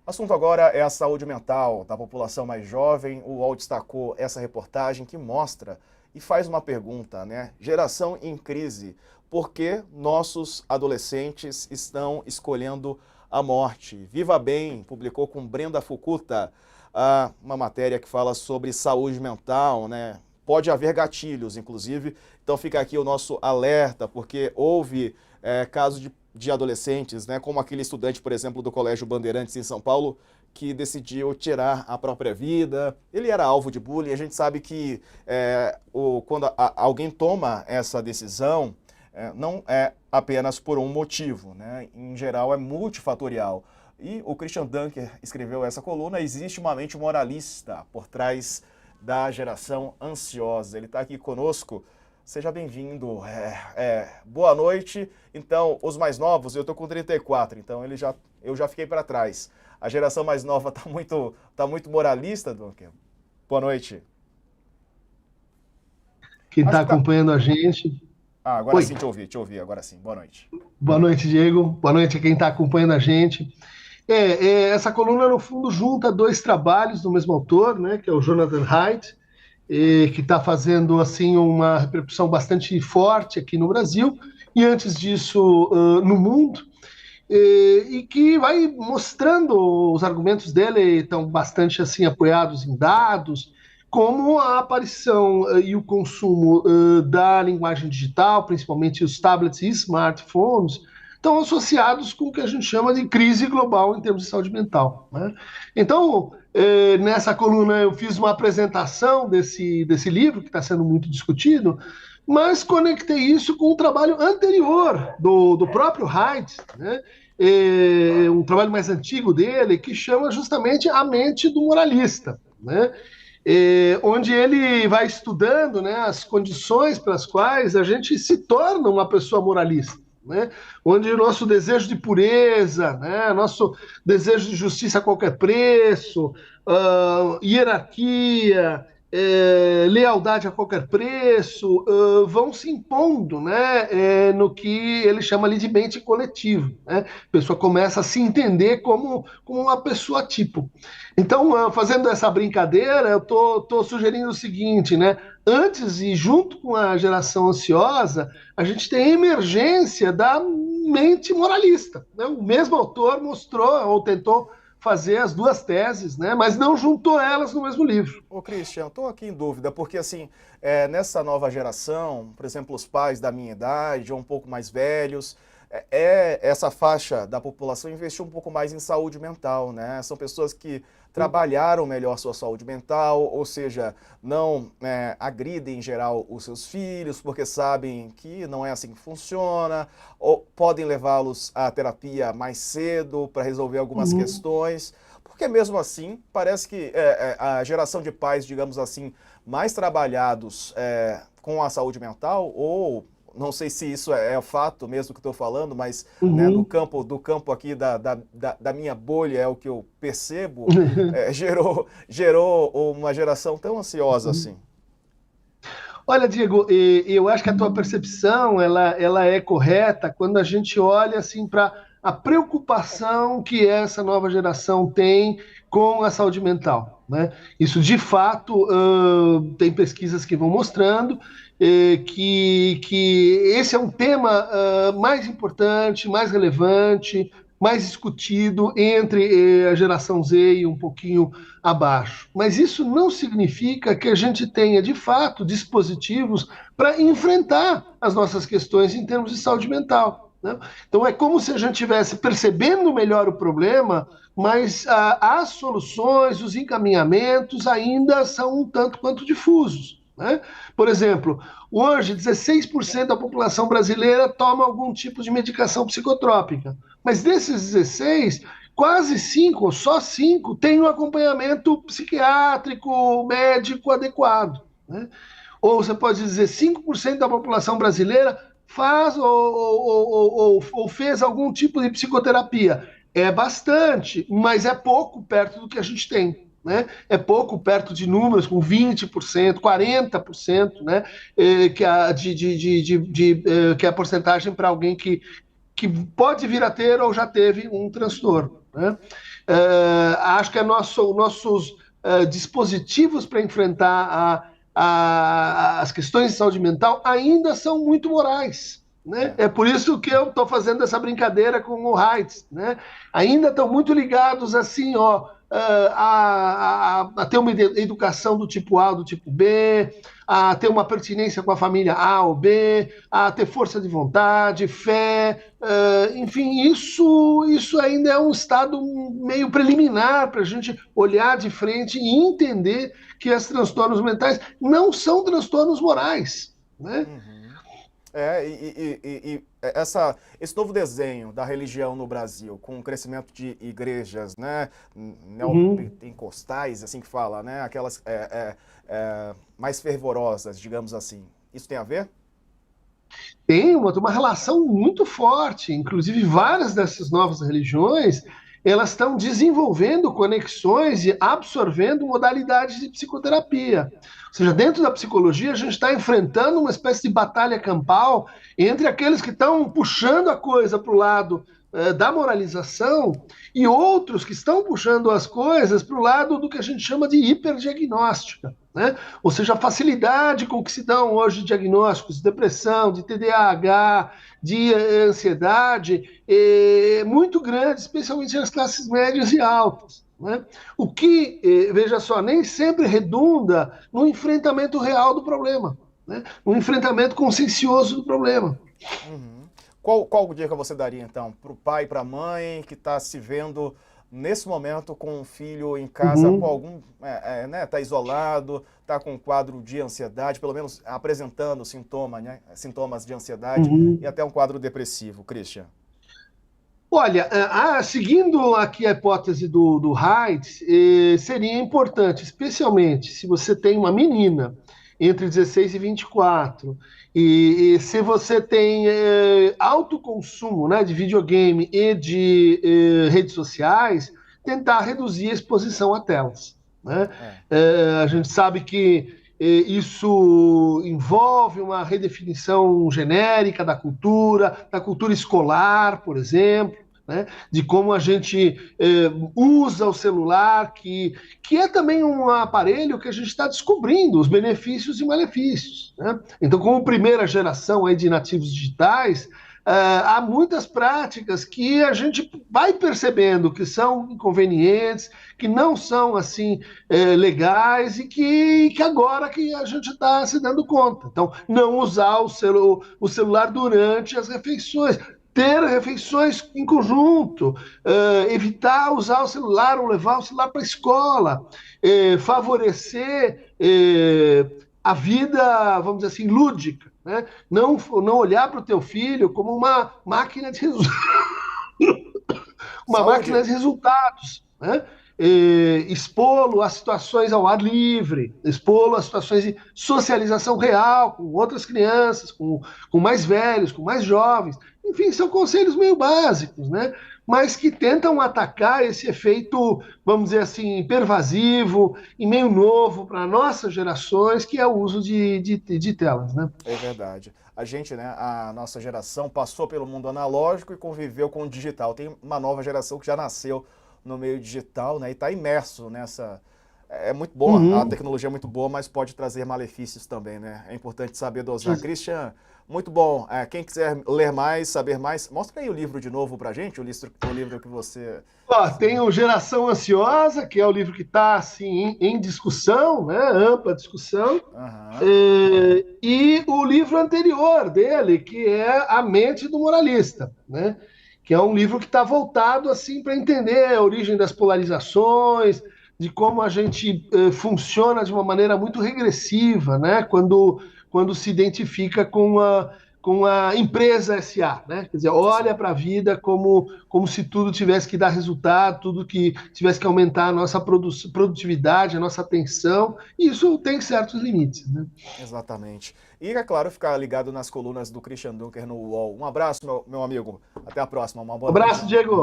O assunto agora é a saúde mental da população mais jovem. O UOL destacou essa reportagem que mostra e faz uma pergunta, né? Geração em crise. Por que nossos adolescentes estão escolhendo a morte? Viva Bem publicou com Brenda Fukuta uma matéria que fala sobre saúde mental, né? Pode haver gatilhos, inclusive. Então fica aqui o nosso alerta, porque houve casos de adolescentes, né, como aquele estudante, por exemplo, do Colégio Bandeirantes em São Paulo, que decidiu tirar a própria vida. Ele era alvo de bullying. A gente sabe que quando alguém toma essa decisão, não é apenas por um motivo, né? Em geral é multifatorial. E o Christian Dunker escreveu essa coluna: existe uma mente moralista por trás da geração ansiosa. Ele está aqui conosco. Seja bem-vindo. Boa noite. Então, os mais novos, eu estou com 34, então eu já fiquei para trás. A geração mais nova tá muito moralista, Duncan? Boa noite. Quem Acho está que tá. acompanhando a gente. Agora Oi, sim te ouvi, agora sim. Boa noite. boa noite, Diego. Boa noite a quem está acompanhando a gente. Essa coluna, no fundo, junta dois trabalhos do mesmo autor, né, que é o Jonathan Haidt, que está fazendo assim uma repercussão bastante forte aqui no Brasil e antes disso no mundo, e que vai mostrando os argumentos dele estão bastante assim apoiados em dados, como a aparição e o consumo da linguagem digital, principalmente os tablets e smartphones, estão associados com o que a gente chama de crise global em termos de saúde mental, né? Então, nessa coluna eu fiz uma apresentação desse livro, que está sendo muito discutido, mas conectei isso com o trabalho anterior do próprio Haidt, né? Um trabalho mais antigo dele, que chama justamente A Mente do Moralista, né? Onde ele vai estudando, né, as condições pelas quais a gente se torna uma pessoa moralista, né? Onde o nosso desejo de pureza, né, nosso desejo de justiça a qualquer preço, hierarquia, lealdade a qualquer preço, vão se impondo, né, no que ele chama ali de mente coletiva, né? A pessoa começa a se entender como uma pessoa tipo. Então, fazendo essa brincadeira, eu tô sugerindo o seguinte, né? Antes e junto com a geração ansiosa, a gente tem a emergência da mente moralista, né? O mesmo autor mostrou ou tentou fazer as duas teses, né? Mas não juntou elas no mesmo livro. Ô, Christian, estou aqui em dúvida, porque assim, nessa nova geração, por exemplo, os pais da minha idade ou um pouco mais velhos, essa faixa da população investiu um pouco mais em saúde mental, né? São pessoas que trabalharam melhor sua saúde mental, ou seja, não agridem em geral os seus filhos, porque sabem que não é assim que funciona, ou podem levá-los à terapia mais cedo para resolver algumas Uhum. questões. Porque mesmo assim, parece que a geração de pais, digamos assim, mais trabalhados com a saúde mental, ou não sei se isso é fato mesmo que estou falando, mas né, Uhum. do campo aqui da minha bolha é o que eu percebo, gerou uma geração tão ansiosa assim. Olha, Diego, eu acho que a tua percepção ela é correta quando a gente olha assim para a preocupação que essa nova geração tem com a saúde mental, né? Isso de fato tem pesquisas que vão mostrando que esse é um tema mais importante, mais relevante, mais discutido entre a geração Z e um pouquinho abaixo. Mas isso não significa que a gente tenha, de fato, dispositivos para enfrentar as nossas questões em termos de saúde mental, né? Então, é como se a gente estivesse percebendo melhor o problema, mas as soluções, os encaminhamentos ainda são um tanto quanto difusos, né? Por exemplo, hoje 16% da população brasileira toma algum tipo de medicação psicotrópica, mas desses 16, quase 5, ou só 5, têm um acompanhamento psiquiátrico, médico adequado, né? Ou você pode dizer 5% da população brasileira faz ou fez algum tipo de psicoterapia. É bastante, mas é pouco perto do que a gente tem, né? É pouco perto de números com 20%, 40%, né? Que é a porcentagem para alguém que pode vir a ter ou já teve um transtorno, né? Acho que nossos dispositivos para enfrentar as questões de saúde mental ainda são muito morais. Né? É por isso que eu estou fazendo essa brincadeira com o Heitz. Né? Ainda estão muito ligados assim, ó, a ter uma educação do tipo A, do tipo B, a ter uma pertinência com a família A ou B, a ter força de vontade, fé, enfim, isso ainda é um estado meio preliminar para a gente olhar de frente e entender que os transtornos mentais não são transtornos morais, né? Uhum. Esse novo desenho da religião no Brasil, com o crescimento de igrejas, né, neopentecostais, assim que fala, né, aquelas mais fervorosas, digamos assim, isso tem a ver? Tem uma relação muito forte, inclusive várias dessas novas religiões, elas estão desenvolvendo conexões e absorvendo modalidades de psicoterapia. Ou seja, dentro da psicologia, a gente está enfrentando uma espécie de batalha campal entre aqueles que estão puxando a coisa para o lado da moralização e outros que estão puxando as coisas para o lado do que a gente chama de hiperdiagnóstica. Né? Ou seja, a facilidade com que se dão hoje diagnósticos de depressão, de TDAH, de ansiedade, é muito grande, especialmente nas classes médias e altas. Né? O que, veja só, nem sempre redunda no enfrentamento real do problema, né? No enfrentamento consciencioso do problema. Uhum. Qual dica você daria, então, para o pai e para a mãe que está se vendo nesse momento com um filho em casa com algum, né, está isolado, está com um quadro de ansiedade, pelo menos apresentando sintomas de ansiedade e até um quadro depressivo, Christian? Olha, seguindo aqui a hipótese do Heitz, seria importante, especialmente se você tem uma menina entre 16 e 24, e se você tem alto consumo, né, de videogame e de redes sociais, tentar reduzir a exposição a telas. Né? A gente sabe que isso envolve uma redefinição genérica da cultura escolar, por exemplo, né, de como a gente usa o celular, que é também um aparelho que a gente está descobrindo os benefícios e malefícios. Né? Então, como primeira geração aí de nativos digitais, há muitas práticas que a gente vai percebendo que são inconvenientes, que não são assim legais e que agora que a gente está se dando conta. Então, não usar o celular durante as refeições, ter refeições em conjunto, evitar usar o celular ou levar o celular para a escola, favorecer a vida, vamos dizer assim, lúdica. Né? Não olhar para o teu filho como uma máquina de máquina de resultados. Né? Expô-lo a situações ao ar livre, expô-lo a situações de socialização real com outras crianças, com mais velhos, com mais jovens. Enfim, são conselhos meio básicos, né? Mas que tentam atacar esse efeito, vamos dizer assim, pervasivo e meio novo para nossas gerações, que é o uso de telas. Né? É verdade. A gente, né, a nossa geração passou pelo mundo analógico e conviveu com o digital. Tem uma nova geração que já nasceu no meio digital, né, e está imerso nessa... É muito boa, a tecnologia é muito boa, mas pode trazer malefícios também, né? É importante saber dosar. Christian, muito bom. Quem quiser ler mais, saber mais, mostra aí o livro de novo pra gente, o livro que você... Tem o Geração Ansiosa, que é o livro que está assim, em discussão, né? Ampla discussão. E o livro anterior dele, que é A Mente do Moralista, né? Que é um livro que está voltado assim para entender a origem das polarizações, de como a gente funciona de uma maneira muito regressiva, né? Quando se identifica com a empresa SA, né? Quer dizer, olha para a vida como se tudo tivesse que dar resultado, tudo que tivesse que aumentar a nossa produtividade, a nossa atenção, e isso tem certos limites, né? Exatamente. E, é claro, ficar ligado nas colunas do Christian Dunker no UOL. Um abraço, meu amigo. Até a próxima. Uma boa abraço, noite. Diego.